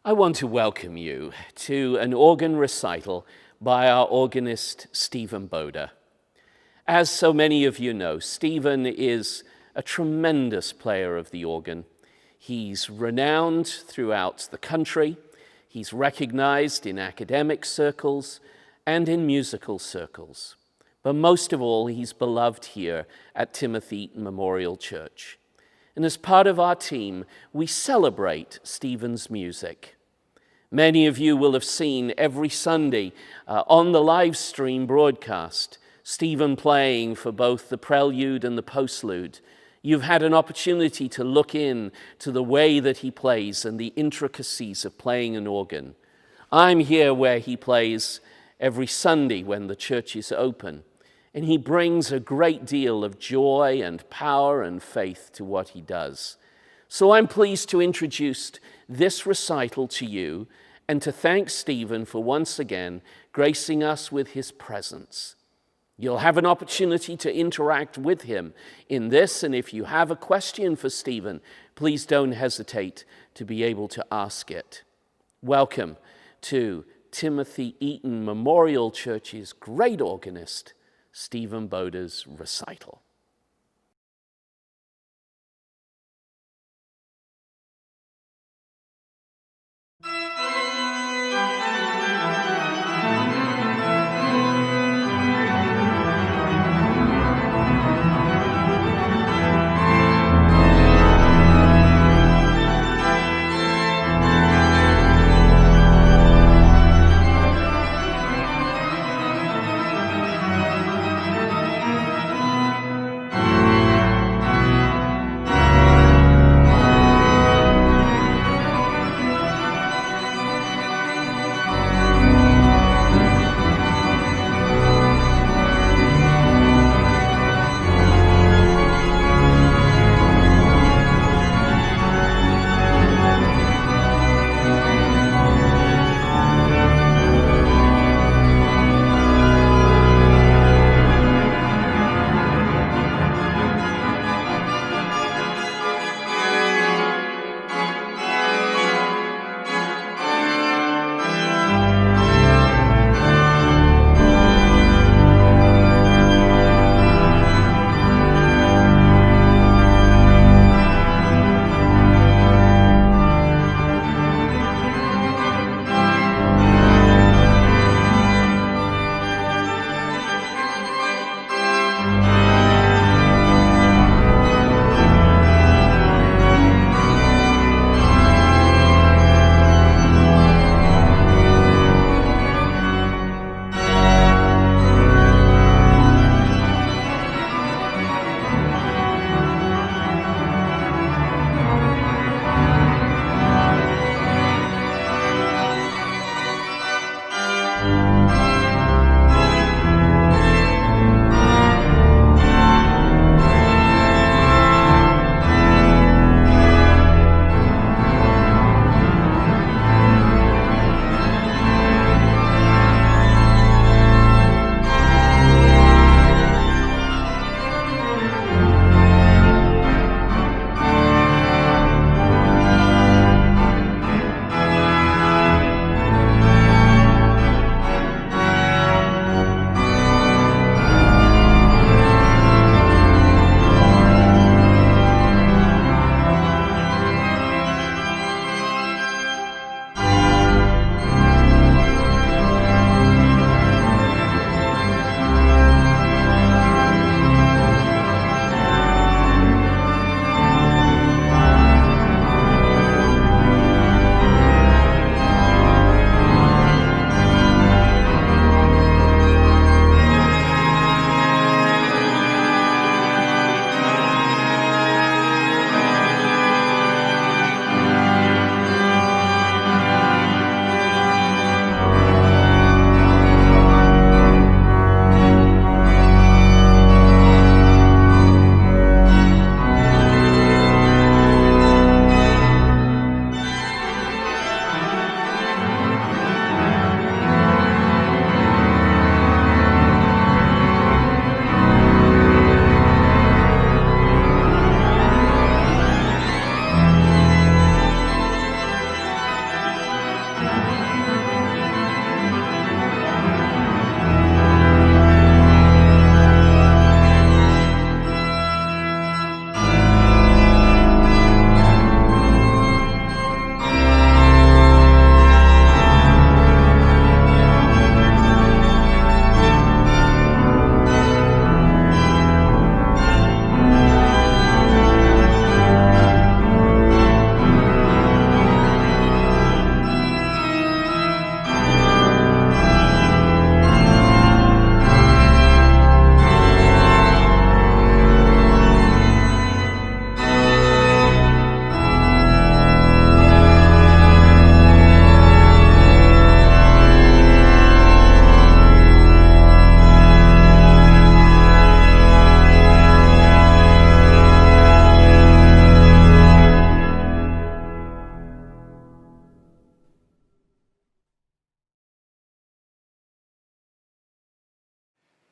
I want to welcome you to an organ recital by our organist, Stephen Boda. As so many of you know, Stephen is a tremendous player of the organ. He's renowned throughout the country. He's recognized in academic circles and in musical circles. But most of all, he's beloved here at TEMC Memorial Church. And as part of our team, we celebrate Stephen's music. Many of you will have seen every Sunday on the live stream broadcast, Stephen playing for both the prelude and the postlude. You've had an opportunity to look in to the way that he plays and the intricacies of playing an organ. I'm here where he plays every Sunday when the church is open, and he brings a great deal of joy and power and faith to what he does. So I'm pleased to introduce this recital to you and to thank Stephen for once again gracing us with his presence. You'll have an opportunity to interact with him in this, and if you have a question for Stephen, please don't hesitate to be able to ask it. Welcome to Timothy Eaton Memorial Church's great organist, Stephen Boda's recital.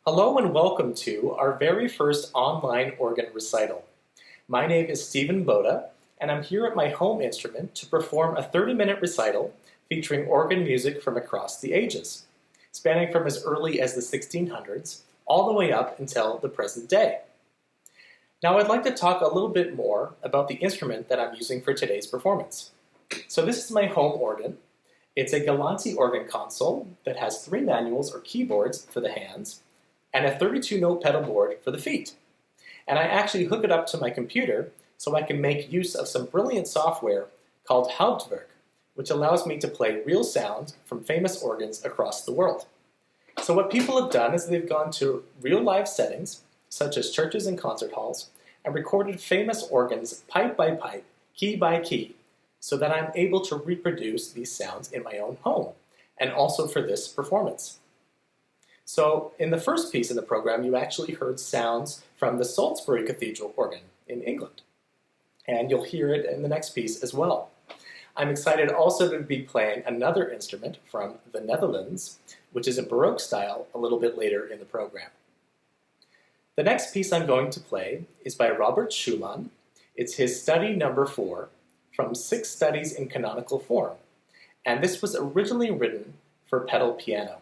Hello and welcome to our very first online organ recital. My name is Stephen Boda, and I'm here at my home instrument to perform a 30-minute recital featuring organ music from across the ages, spanning from as early as the 1600s all the way up until the present day. Now I'd like to talk a little bit more about the instrument that I'm using for today's performance. So this is my home organ. It's a Galanti organ console that has 3 manuals or keyboards for the hands and a 32-note pedal board for the feet. And I actually hook it up to my computer so I can make use of some brilliant software called Hauptwerk, which allows me to play real sound from famous organs across the world. So what people have done is they've gone to real live settings, such as churches and concert halls, and recorded famous organs pipe by pipe, key by key, so that I'm able to reproduce these sounds in my own home, and also for this performance. So in the first piece in the program, you actually heard sounds from the Salisbury Cathedral organ in England, and you'll hear it in the next piece as well. I'm excited also to be playing another instrument from the Netherlands, which is a Baroque style a little bit later in the program. The next piece I'm going to play is by Robert Schumann. It's his study number 4 from 6 studies in canonical form. And this was originally written for pedal piano.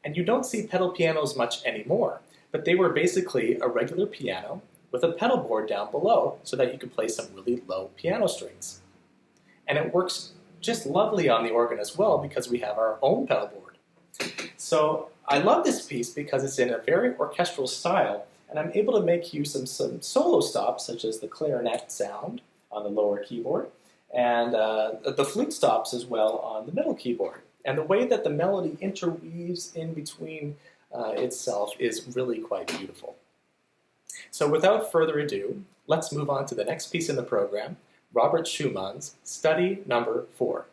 And you don't see pedal pianos much anymore, but they were basically a regular piano with a pedal board down below so that you could play some really low piano strings. And it works just lovely on the organ as well because we have our own pedal board. So I love this piece because it's in a very orchestral style, and I'm able to make use of some solo stops such as the clarinet sound on the lower keyboard, and the flute stops as well on the middle keyboard. And the way that the melody interweaves in between itself is really quite beautiful. So without further ado, let's move on to the next piece in the program, Robert Schumann's Study Number 4.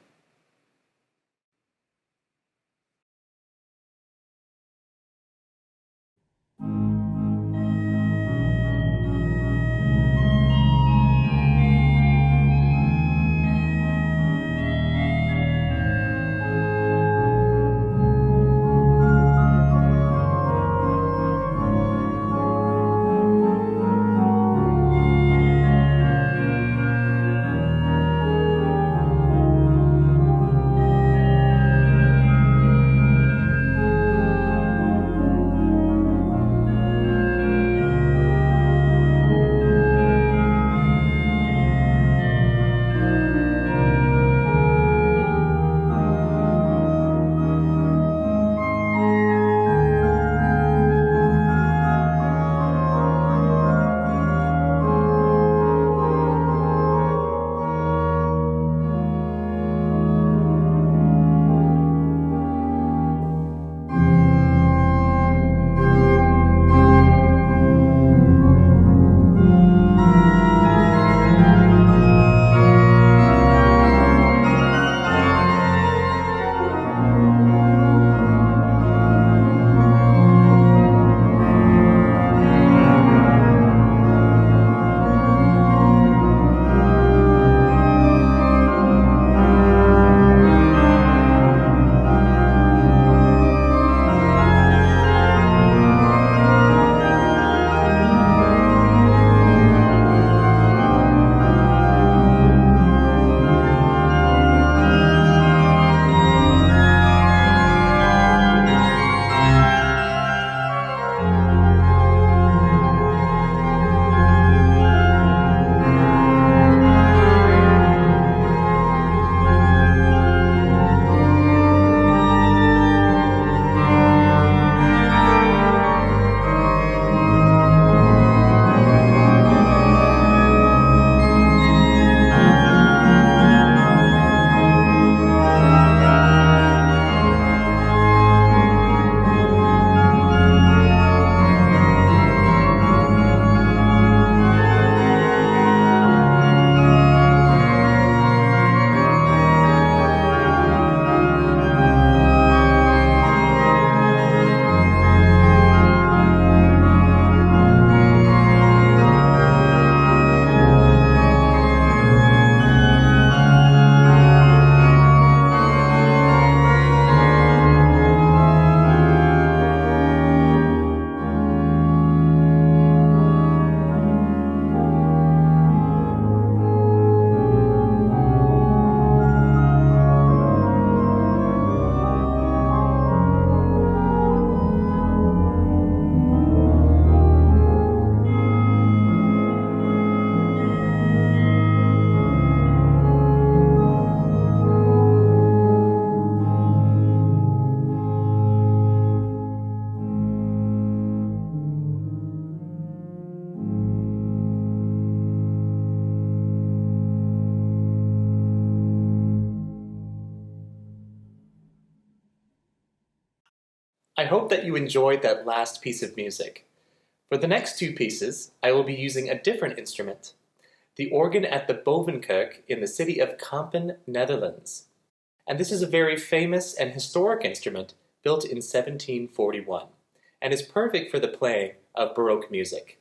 hope that you enjoyed that last piece of music. For the next two pieces, I will be using a different instrument, the organ at the Bovenkerk in the city of Kampen, Netherlands. And this is a very famous and historic instrument built in 1741, and is perfect for the playing of Baroque music.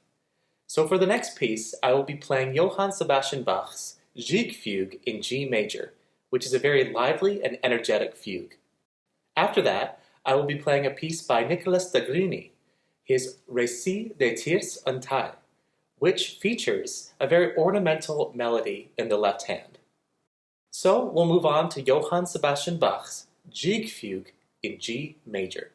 So for the next piece, I will be playing Johann Sebastian Bach's Gigue Fugue in G major, which is a very lively and energetic fugue. After that, I will be playing a piece by Nicolas da Grini, his Récit des Tiers en taille, which features a very ornamental melody in the left hand. So we'll move on to Johann Sebastian Bach's Gigue Fugue in G major.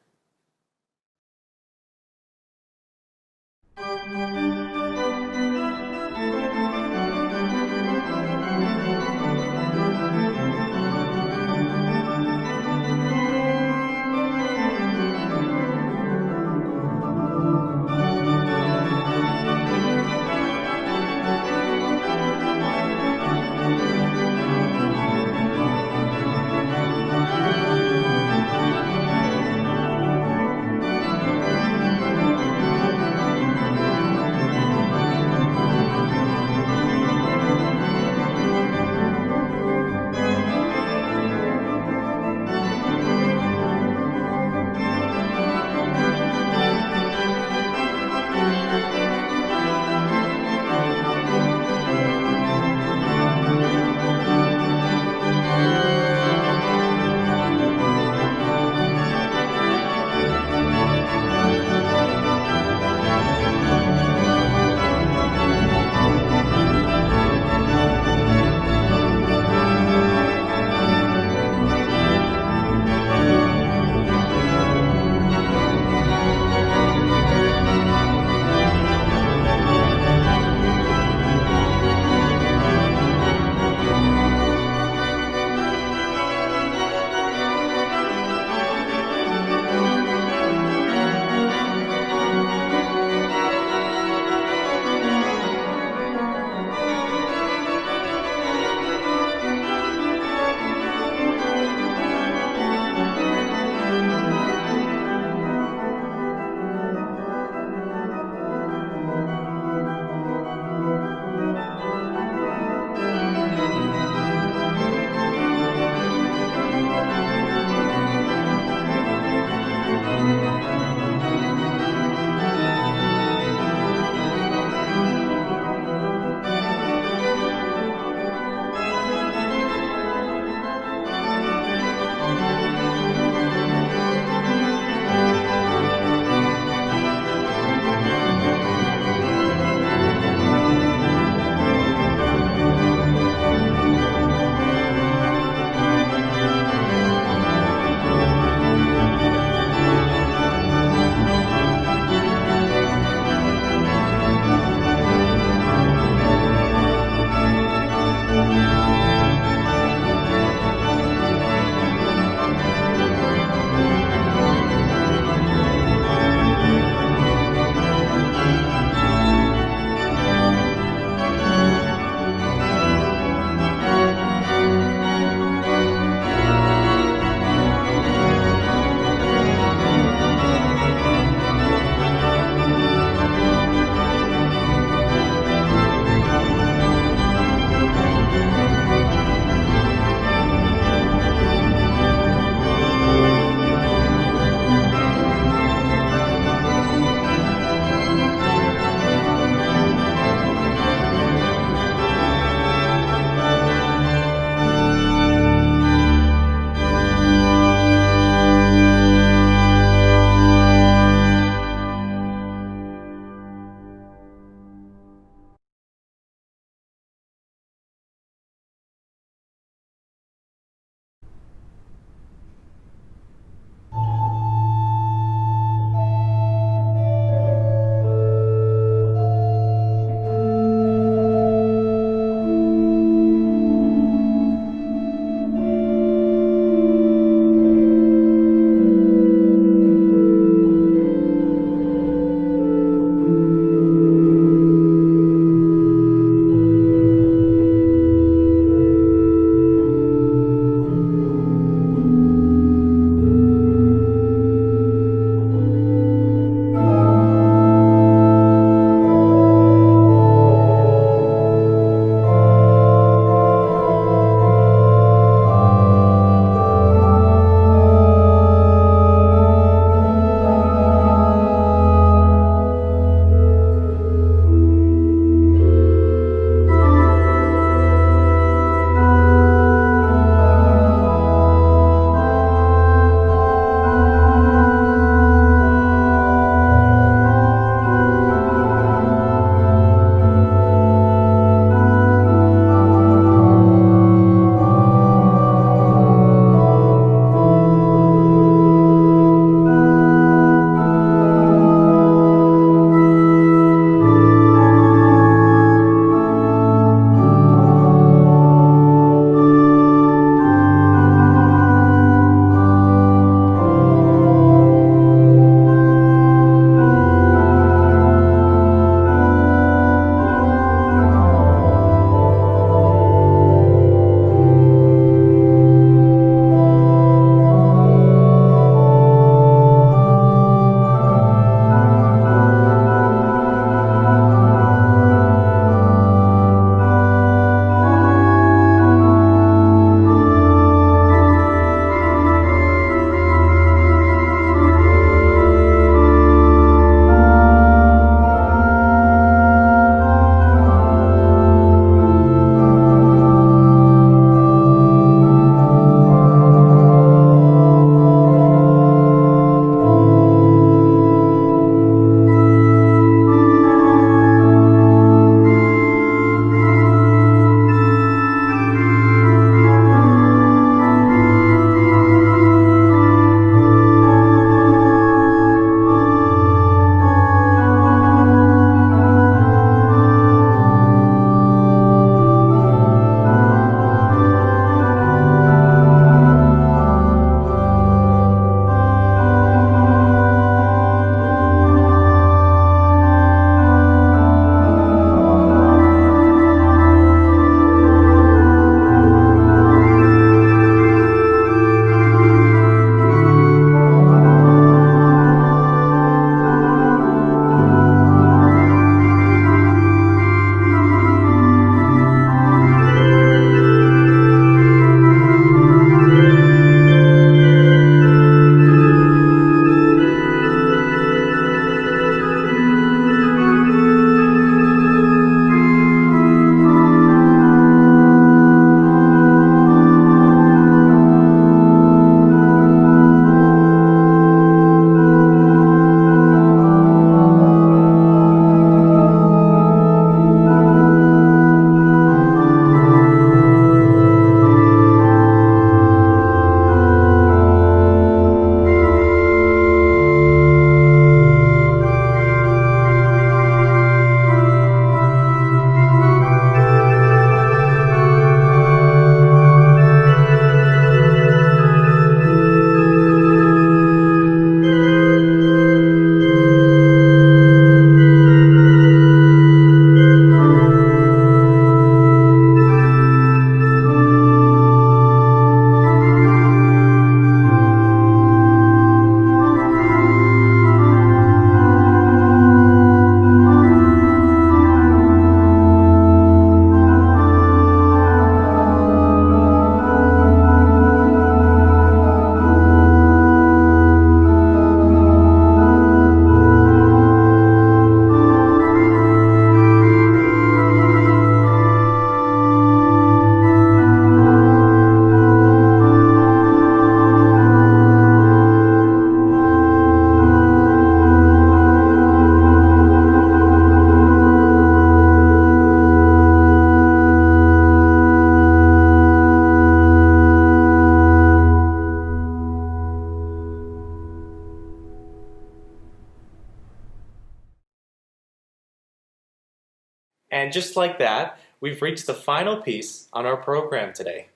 And just like that, we've reached the final piece on our program today.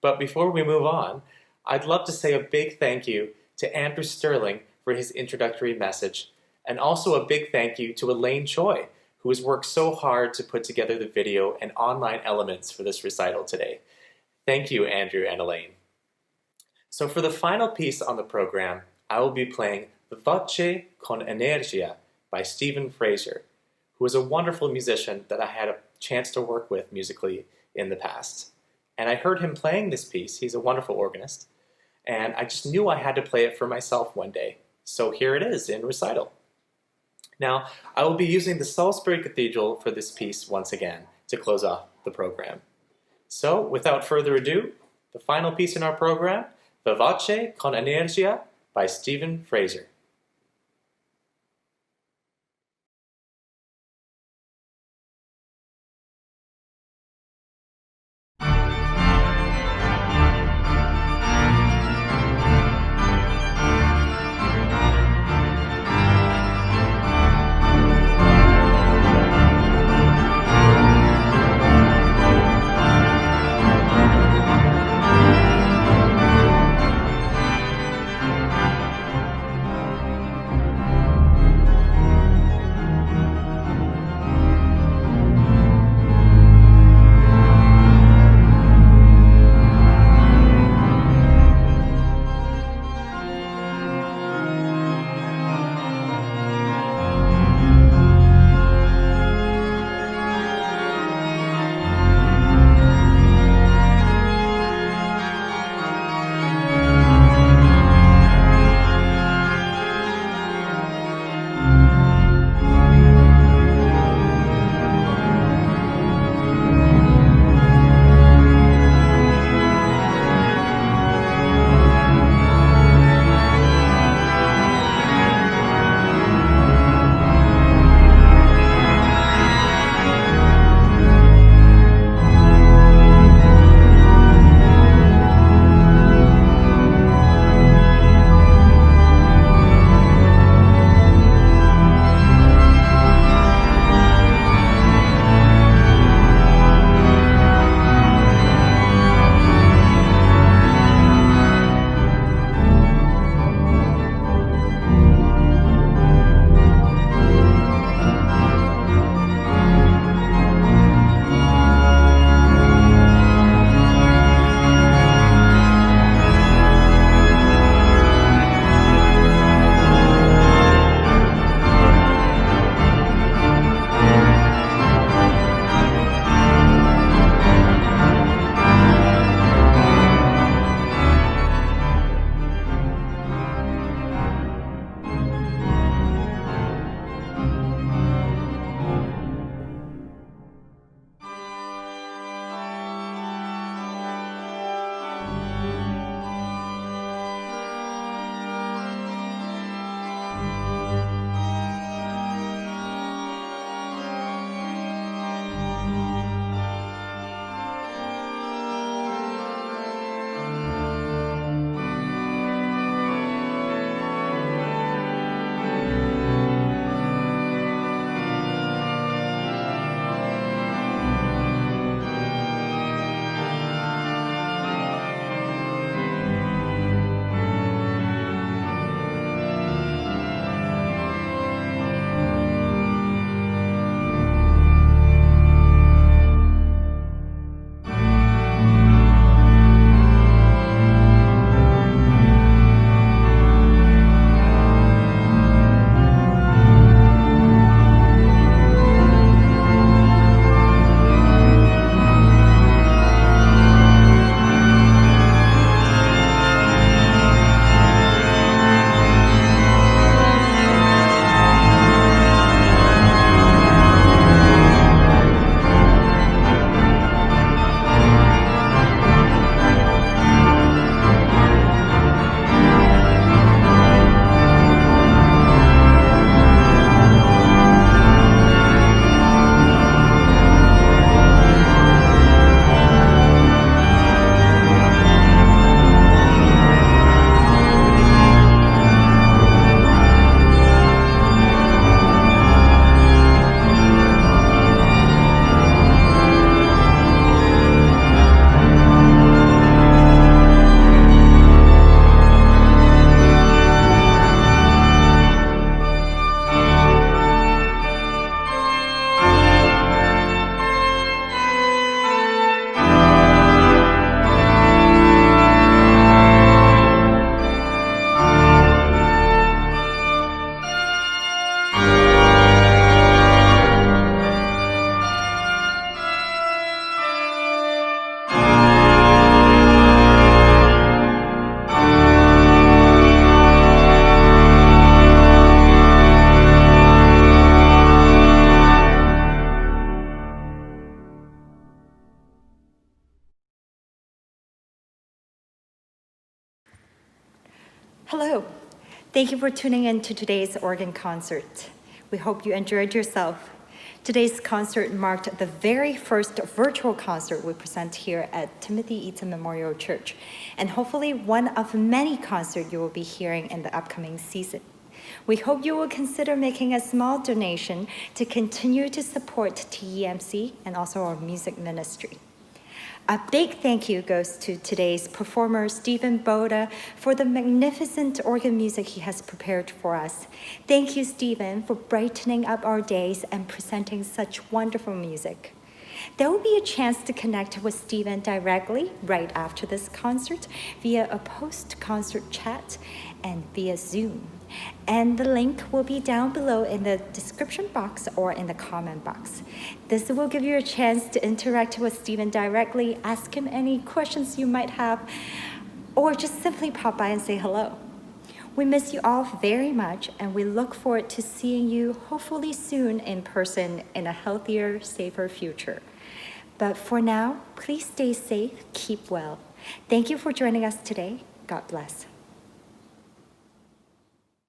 But before we move on, I'd love to say a big thank you to Andrew Sterling for his introductory message, and also a big thank you to Elaine Choi, who has worked so hard to put together the video and online elements for this recital today. Thank you, Andrew and Elaine. So for the final piece on the program, I will be playing Voce con Energia by Stephen Fraser, who is a wonderful musician that I had a chance to work with musically in the past. And I heard him playing this piece. He's a wonderful organist. And I just knew I had to play it for myself one day. So here it is in recital. Now, I will be using the Salisbury Cathedral for this piece once again to close off the program. So, without further ado, the final piece in our program, Vivace con Energia by Stephen Fraser. Hello. Thank you for tuning in to today's organ concert. We hope you enjoyed yourself. Today's concert marked the very first virtual concert we present here at Timothy Eaton Memorial Church, and hopefully one of many concerts you will be hearing in the upcoming season. We hope you will consider making a small donation to continue to support TEMC and also our music ministry. A big thank you goes to today's performer, Stephen Boda, for the magnificent organ music he has prepared for us. Thank you, Stephen, for brightening up our days and presenting such wonderful music. There will be a chance to connect with Stephen directly right after this concert via a post-concert chat and via Zoom. And the link will be down below in the description box or in the comment box. This will give you a chance to interact with Stephen directly, ask him any questions you might have, or just simply pop by and say hello. We miss you all very much, and we look forward to seeing you hopefully soon in person in a healthier, safer future. But for now, please stay safe, keep well. Thank you for joining us today. God bless.